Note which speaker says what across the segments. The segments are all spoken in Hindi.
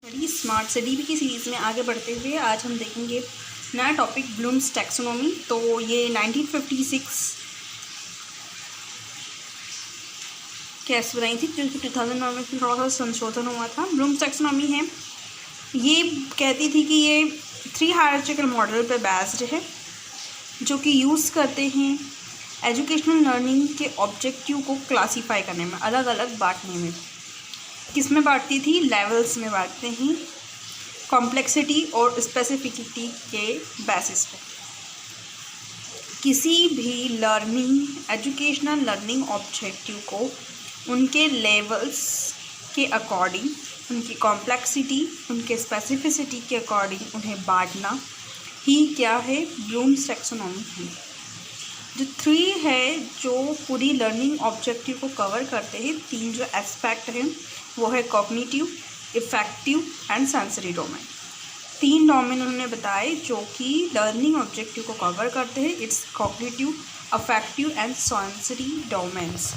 Speaker 1: स्टडी स्मार्ट स्टडी की सीरीज़ में आगे बढ़ते हुए आज हम देखेंगे नया टॉपिक ब्लूम्स टैक्सोनॉमी। तो ये 1956 कैसे बनाई थी, जो 2001 में थोड़ा सा संशोधन हुआ था। ब्लूम्स टैक्सोनॉमी है, ये कहती थी कि ये 3 हायरार्चिकल मॉडल पे बेस्ड है, जो कि यूज़ करते हैं एजुकेशनल लर्निंग के ऑब्जेक्टिव को क्लासीफाई करने में, अलग अलग बांटने में। किस में बांटती थी? लेवल्स में बांटते हैं, कॉम्प्लेक्सिटी और स्पेसिफिसिटी के बेसिस पे। किसी भी एजुकेशनल लर्निंग ऑब्जेक्टिव को उनके लेवल्स के अकॉर्डिंग, उनकी कॉम्प्लेक्सिटी, उनके स्पेसिफिसिटी के अकॉर्डिंग उन्हें बांटना ही क्या है? ब्लूम्स टैक्सोनॉमी है। जो 3 है जो पूरी लर्निंग ऑब्जेक्टिव को कवर करते हैं, 3 जो एस्पेक्ट हैं वो है cognitive, effective and sensory domain. 3 domain उन्होंने बताए जो कि लर्निंग ऑब्जेक्टिव को कवर करते हैं। It's cognitive, affective and sensory domains.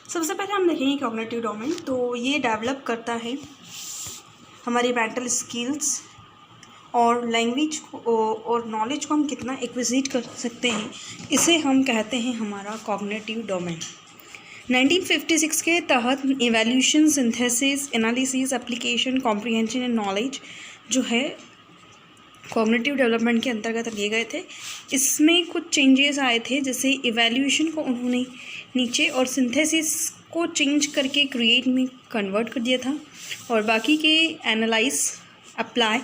Speaker 1: सबसे पहले हम देखेंगे कॉग्निटिव डोमेन। तो ये डेवलप करता है हमारी मेंटल स्किल्स और लैंग्वेज को और नॉलेज को हम कितना एक्विजिट कर सकते हैं, इसे हम कहते हैं हमारा कॉग्निटिव डोमेन। 1956 के तहत evaluation, synthesis, analysis, application, comprehension and knowledge जो है कॉग्निटिव डेवलपमेंट के अंतर्गत लिए गए थे। इसमें कुछ चेंजेस आए थे, जैसे इवैल्यूएशन को उन्होंने नीचे और सिंथेसिस को चेंज करके क्रिएट में कन्वर्ट कर दिया था, और बाकी के एनालाइज, अप्लाई,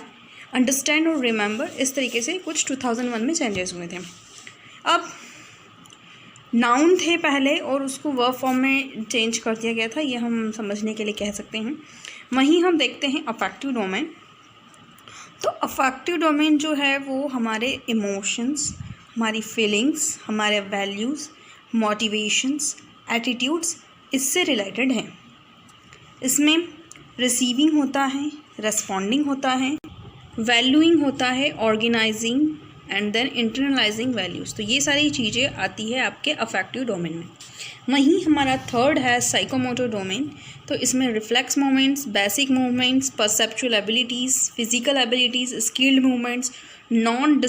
Speaker 1: अंडरस्टैंड और रिमेंबर, इस तरीके से कुछ 2001 में चेंजेस हुए थे। अब नाउन थे पहले और उसको वर्ब फॉर्म में चेंज कर दिया गया था, ये हम समझने के लिए कह सकते हैं। वहीं हम देखते हैं अफेक्टिव डोमेन। तो अफेक्टिव डोमेन जो है वो हमारे इमोशंस, हमारी फीलिंग्स, हमारे वैल्यूज़, मोटिवेशंस, एटीट्यूड्स, इससे रिलेटेड है। इसमें रिसीविंग होता है, रेस्पॉन्डिंग होता है, वैल्यूइंग होता है, organising and then internalising values. तो ये सारी चीज़ें आती है आपके अफेक्टिव डोमेन में। वहीं हमारा थर्ड है साइकोमोटर डोमेन। तो इसमें reflex movements, basic movements, perceptual abilities, physical abilities, skilled movements, non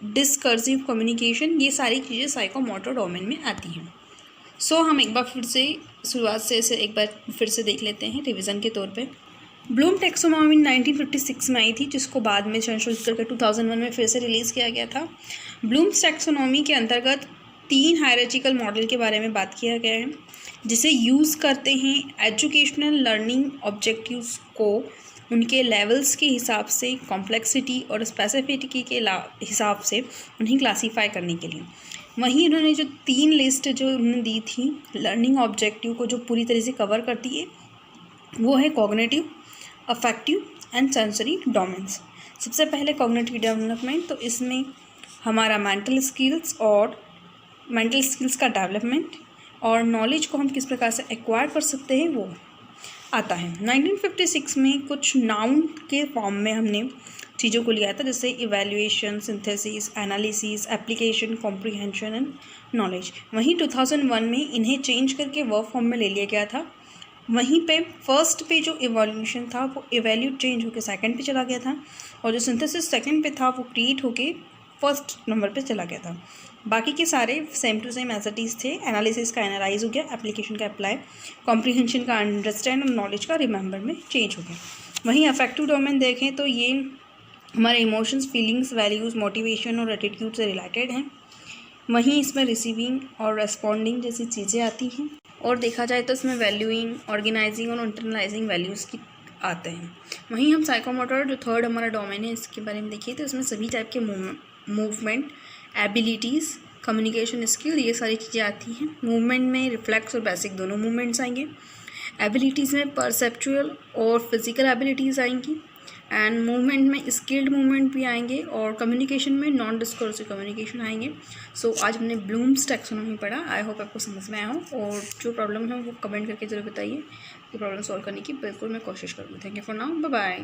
Speaker 1: discursive communication, ये सारी चीज़ें साइकोमोटर डोमेन में आती हैं। सो हम एक बार फिर से शुरुआत से इसे एक बार फिर से देख लेते हैं रिवीजन के तौर पे। ब्लूम टैक्सोनॉमी 1956 में आई थी, जिसको बाद में संशोधित करके 2001 में फिर से रिलीज़ किया गया था। ब्लूम्स टैक्सोनॉमी के अंतर्गत 3 हायरार्चिकल मॉडल के बारे में बात किया गया है, जिसे यूज़ करते हैं एजुकेशनल लर्निंग ऑब्जेक्टिव्स को उनके लेवल्स के हिसाब से, कॉम्प्लेक्सिटी और स्पेसिफिसिटी के हिसाब से उन्हें क्लासीफाई करने के लिए। वहीं उन्होंने जो 3 लिस्ट जो उन्होंने दी थी लर्निंग ऑब्जेक्टिव को, जो पूरी तरह से कवर करती है, वो है cognitive, affective and sensory domains. सबसे पहले कॉग्निटिव डेवलपमेंट। तो इसमें हमारा मेंटल स्किल्स का डेवलपमेंट और नॉलेज को हम किस प्रकार से एक्वायर कर सकते हैं वो आता है। 1956 में कुछ नाउन के फॉर्म में हमने चीज़ों को लिया था, जैसे evaluation, synthesis, analysis, application, comprehension and knowledge. वहीं 2001 में इन्हें चेंज करके वर्ब फॉर्म में ले लिया गया था। वहीं पे फर्स्ट पे जो इवोल्यूशन था वो इवैल्यूट चेंज होकर सेकंड पे चला गया था, और जो सिंथेसिस सेकंड पे था वो क्रिएट होके फर्स्ट नंबर पे चला गया था। बाकी के सारे same to same as it is थे। एनालिसिस का एनालाइज हो गया, एप्लीकेशन का अप्लाई, कॉम्प्रिहेंशन का अंडरस्टैंड और नॉलेज का रिमेंबर में चेंज हो गया। वहीं अफेक्टिव डोमेन देखें तो ये हमारे इमोशंस, फीलिंग्स, वैल्यूज़, मोटिवेशन और एटीट्यूड से रिलेटेड हैं। वहीं इसमें रिसीविंग और रेस्पॉन्डिंग जैसी चीज़ें आती हैं, और देखा जाए तो इसमें वैल्यूइंग, ऑर्गेनाइजिंग और इंटरनलाइजिंग वैल्यूज़ की आते हैं। वहीं हम साइकोमोटर जो थर्ड हमारा डोमेन है, इसके बारे में देखिए तो इसमें सभी टाइप के मूवमेंट, एबिलिटीज़, कम्युनिकेशन स्किल, ये सारी चीज़ें आती हैं। मूवमेंट में रिफ्लेक्स और बेसिक दोनों मूवमेंट्स आएंगे। एबिलिटीज़ में परसेप्चुअल और फिजिकल एबिलिटीज़ आएंगी, एंड मूवमेंट में स्किल्ड मूवमेंट भी आएंगे, और कम्युनिकेशन में नॉन डिस्कर्सिव कम्युनिकेशन आएंगे। सो आज हमने ब्लूम्स टैक्सोनॉमी पढ़ा। आई होप आपको समझ में आया हो, और जो प्रॉब्लम है वो कमेंट करके ज़रूर बताइए। ये प्रॉब्लम सॉल्व करने की बिल्कुल मैं कोशिश करूँगी। Thank you for now, bye bye.